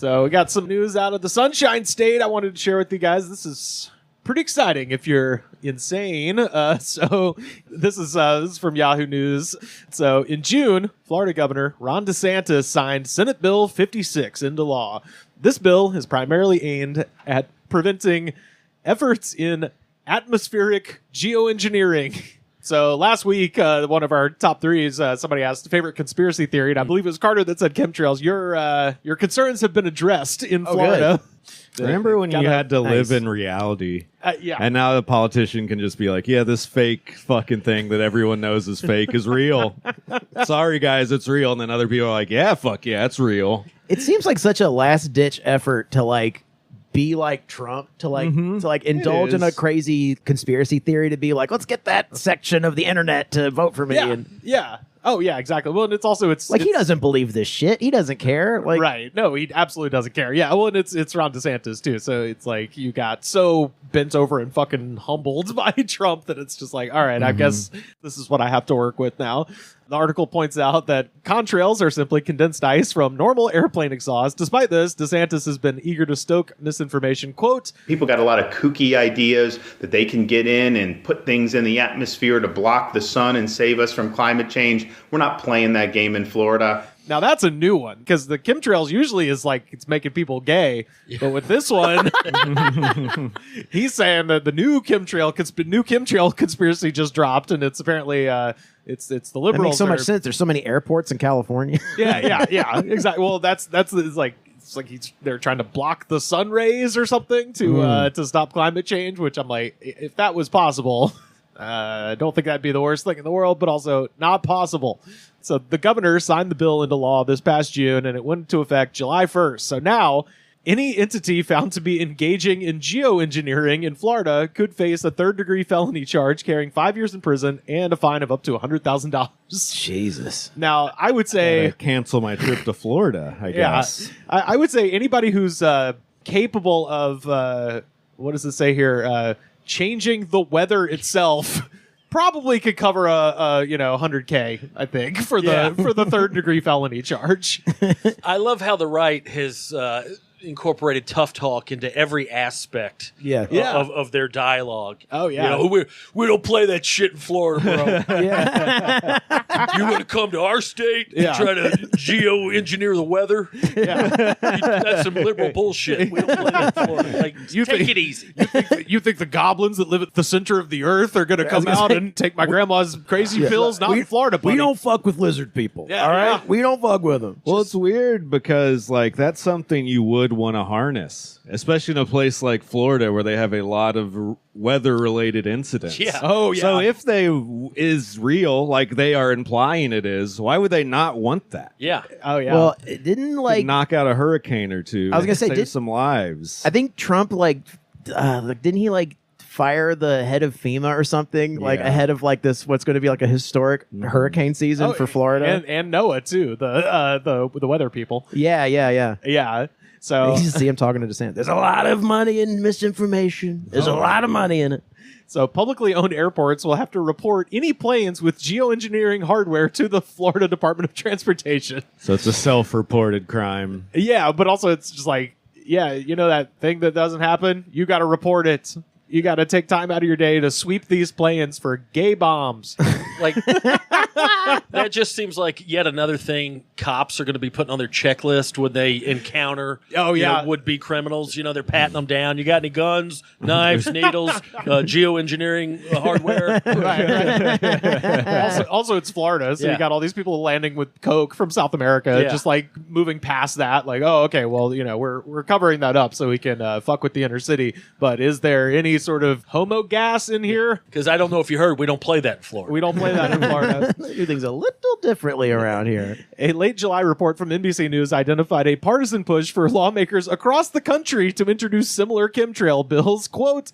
So we got some news out of the Sunshine State I wanted to share with you guys. This is pretty exciting if you're insane. So this is from Yahoo News. So in June, Florida Governor Ron DeSantis signed Senate Bill 56 into law. This bill is primarily aimed at preventing efforts in atmospheric geoengineering. So last week, one of our top threes, somebody asked favorite conspiracy theory, and I believe it was Carter that said chemtrails. Your concerns have been addressed in Florida. Remember when you had to live in reality? Yeah. And now the politician can just be like, yeah, this fake fucking thing that everyone knows is fake is real. Sorry, guys, it's real. And then other people are like, yeah, fuck yeah, it's real. It seems like such a last-ditch effort to, like, be like Trump, to indulge in a crazy conspiracy theory, to be like, let's get that section of the internet to vote for me. Yeah. Oh, yeah, exactly. Well, and it's also, he doesn't believe this shit. He doesn't care. Like, right. No, he absolutely doesn't care. Yeah, well, and it's Ron DeSantis, too. So it's like you got so bent over and fucking humbled by Trump that it's just like, all right, I guess this is what I have to work with now. The article points out that contrails are simply condensed ice from normal airplane exhaust. Despite this, DeSantis has been eager to stoke misinformation. Quote, people got a lot of kooky ideas that they can get in and put things in the atmosphere to block the sun and save us from climate change. We're not playing that game in Florida. Now, that's a new one, because the chemtrails usually is like it's making people gay. Yeah. But with this one, he's saying that the new chemtrail conspiracy just dropped, and it's apparently it's the liberals. That makes so much sense. There's so many airports in California. Yeah, exactly. Well, it's like they're trying to block the sun rays or something to stop climate change, which I'm like, if that was possible, I don't think that'd be the worst thing in the world, but also not possible. So the governor signed the bill into law this past June, and it went into effect July 1st. So now, any entity found to be engaging in geoengineering in Florida could face a third-degree felony charge carrying 5 years in prison and a fine of up to $100,000. Jesus. Now, I would say... cancel my trip to Florida, I guess. I would say anybody who's capable of... what does it say here? Changing the weather itself... probably could cover a $100K, I think, for the third degree felony charge. I love how the right has incorporated tough talk into every aspect of their dialogue. Oh, yeah. We don't play that shit in Florida, bro. You want to come to our state and try to geoengineer the weather? Yeah. That's some liberal bullshit. We don't play that in Florida. Like, take it easy. You think the goblins that live at the center of the earth are going to come out and take my grandma's crazy pills? Not in Florida, buddy. We don't fuck with lizard people. Yeah, all right? We don't fuck with them. Well, it's weird because, like, that's something you would want to harness, especially in a place like Florida where they have a lot of weather-related incidents. Yeah. Oh, yeah. So if they is real, like they are implying it is, why would they not want that? Yeah. Oh, yeah. Well, it didn't, like... knock out a hurricane or two. I was going to say... save some lives. I think Trump, didn't he, fire the head of FEMA or something ahead of this what's going to be a historic hurricane season for Florida and NOAA too, the weather people. Yeah. So you see him talking to DeSantis. There's a lot of money in misinformation. There's a lot of money in it. So publicly owned airports will have to report any planes with geoengineering hardware to the Florida Department of Transportation. So it's a self-reported crime. Yeah, but also it's just that thing that doesn't happen, you got to report it. You got to take time out of your day to sweep these planes for gay bombs. That just seems like yet another thing cops are going to be putting on their checklist when they encounter would-be criminals. They're patting them down. You got any guns, knives, needles, geoengineering hardware? Right. Also, it's Florida, so you got all these people landing with coke from South America, just moving past that. We're covering that up so we can fuck with the inner city. But is there any sort of homo gas in here? Because I don't know if you heard, we don't play that in Florida. We don't play that in Florida. Do things a little differently around here. A late July report from NBC News identified a partisan push for lawmakers across the country to introduce similar chemtrail bills. Quote,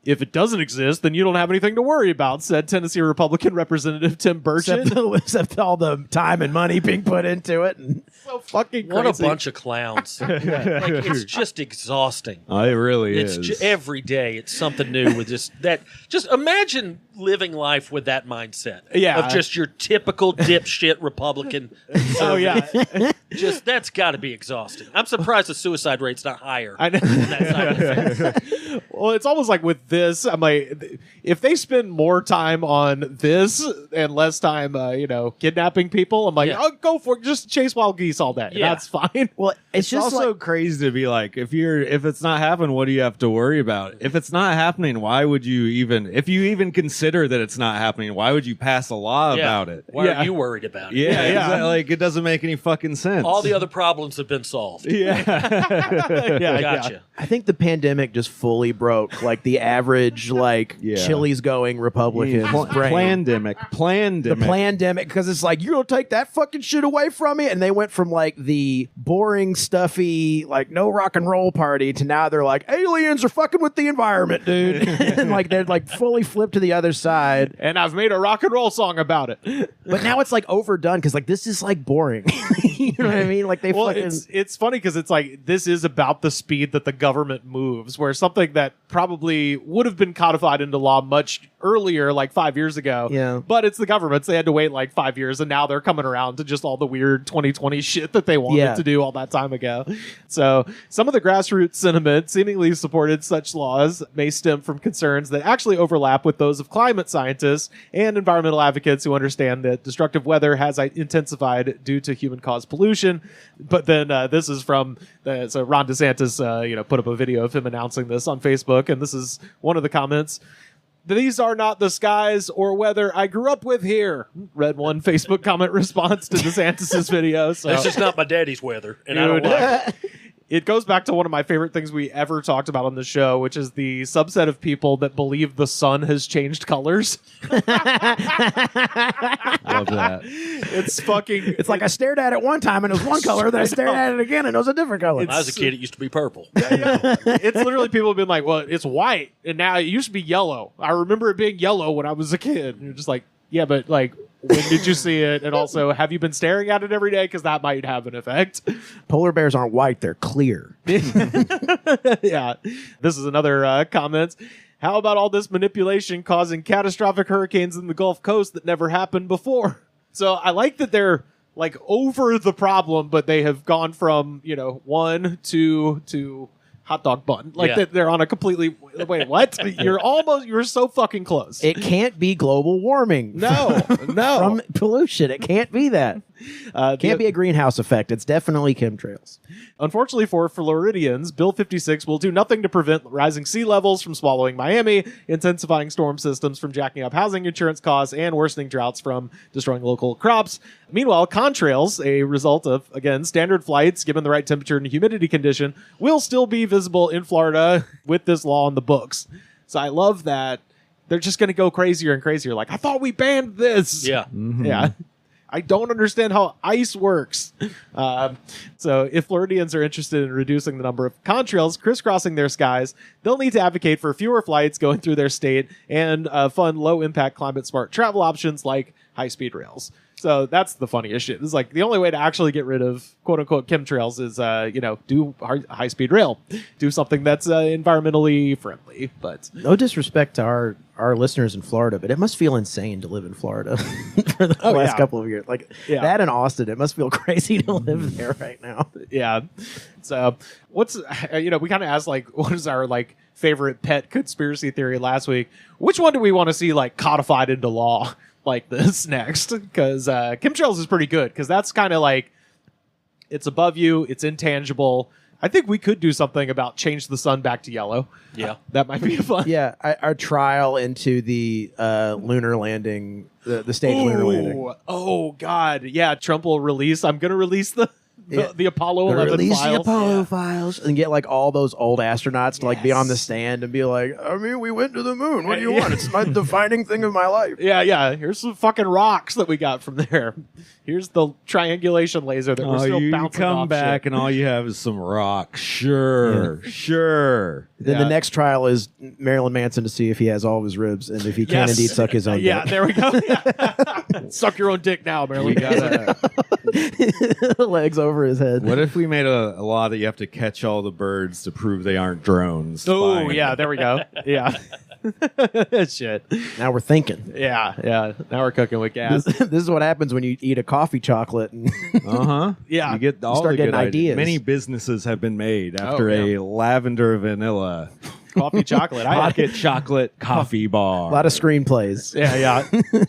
if it doesn't exist, then you don't have anything to worry about, said Tennessee Republican Representative Tim Burchett. Except all the time and money being put into it. So fucking crazy. What a bunch of clowns. It's just exhausting. Oh, it really is. Every day it's something new with just imagine living life with that mindset. Yeah. Of just your typical dipshit Republican. Oh, yeah. Just that's got to be exhausting. I'm surprised the suicide rate's not higher. I know. than that side effect. Well, it's almost like with this, I'm like, if they spend more time on this and less time, kidnapping people, I'm like, Yeah. I'll go for it. Just chase wild geese all day. Yeah. That's fine. Well, It's just also like, crazy to be like, if it's not happening, what do you have to worry about? If it's not happening, why would you if you even consider that it's not happening, why would you pass a law Yeah. about it? Why Yeah. are you worried about it? Yeah, Yeah. exactly. Like it doesn't make any fucking sense. All the other problems have been solved. yeah. Yeah, Gotcha. I think the pandemic just fully broke like the average Yeah. Chili's going Republican brain. Plandemic. The pandemic, because it's like, you're gonna take that fucking shit away from me, and they went from like the boring, stuffy, like no rock and roll party to now they're like, aliens are fucking with the environment, dude. And like they're like fully flipped to the other side. And I've made a rock and roll song about it. But now it's like overdone because like this is like boring. You know what I mean? Like they Well, fucking. it's funny because it's like this is about the speed that the government moves, where something that probably would have been codified into law much earlier, like 5 years ago. Yeah. But it's the government, so they had to wait like 5 years, and now they're coming around to just all the weird 2020 shit that they wanted Yeah. to do all that time ago. So some of the grassroots sentiment seemingly supported such laws may stem from concerns that actually overlap with those of climate scientists and environmental advocates who understand that destructive weather has intensified due to human-caused pollution. But then this is from so Ron DeSantis, put up a video of him announcing this on Facebook, and this is one of the comments. These are not the skies or weather I grew up with here. Read one Facebook comment response to DeSantis' video. So This is not my daddy's weather, and I don't Dude. like it. it goes back to one of my favorite things we ever talked about on the show, which is the subset of people that believe the sun has changed colors. Love that. It's fucking. It's like I stared at it one time and it was one color, then I stared at it again and it was a different color. When I was a kid, it used to be purple. It's literally people have been like, well, it's white, and now it used to be yellow. I remember it being yellow when I was a kid. And you're just like, yeah, but like, when did you see it? And also, have you been staring at it every day? Because that might have an effect. Polar bears aren't white, they're clear. Yeah. This is another comment. How about all this manipulation causing catastrophic hurricanes in the Gulf Coast that never happened before? So I like that they're like over the problem, but they have gone from, 1 to hot dog bun. Like Yeah. they're on a completely wait, what? You're so fucking close. It can't be global warming. No. From pollution. It can't be that. Can't be a greenhouse effect. It's definitely chemtrails. Unfortunately for Floridians, Bill 56 will do nothing to prevent rising sea levels from swallowing Miami, intensifying storm systems from jacking up housing insurance costs, and worsening droughts from destroying local crops. Meanwhile, contrails, a result of, again, standard flights given the right temperature and humidity condition, will still be visible in Florida with this law on the books. So I love that they're just going to go crazier and crazier. Like, I thought we banned this. Yeah. Yeah. I don't understand how ice works. So if Floridians are interested in reducing the number of contrails crisscrossing their skies, they'll need to advocate for fewer flights going through their state and fund low-impact climate-smart travel options like high-speed rails. So that's the funniest shit. It's like the only way to actually get rid of quote-unquote chemtrails is, do high-speed rail. Do something that's environmentally friendly. But No disrespect to our listeners in Florida, but it must feel insane to live in Florida for the last couple of years. Like that in Austin, it must feel crazy to live there right now. yeah. So what's, we kind of asked, like, what is our, like, favorite pet conspiracy theory last week? Which one do we want to see, like, codified into law like this next? Because chemtrails is pretty good, because that's kind of like, it's above you, it's intangible. I think we could do something about change the sun back to yellow. Yeah. That might be fun. Yeah, our trial into the lunar landing, the staged lunar landing. Oh, God. Yeah, Trump will release, I'm going to release the Apollo 11 Release files. the Apollo files and get like all those old astronauts to like be on the stand and be like, I mean, we went to the moon. What do you want? It's my defining thing of my life. Yeah. Here's some fucking rocks that we got from there. Here's the triangulation laser that we're still you bouncing come off back shit. and all you have is some rock. Sure. Then the next trial is Marilyn Manson to see if he has all of his ribs and if he can indeed suck his own Yeah, dick. there we go. Yeah. Suck your own dick now, Marilyn. Legs over his head. What if we made a law that you have to catch all the birds to prove they aren't drones? Oh, Fine. yeah, there we go. Yeah. Shit. Now we're thinking. Yeah. Now we're cooking with gas. This is what happens when you eat a coffee chocolate. And Yeah. You get all start the getting good ideas. Many businesses have been made after yeah. a lavender vanilla Coffee chocolate. pocket chocolate coffee bar. a lot of screenplays. Yeah.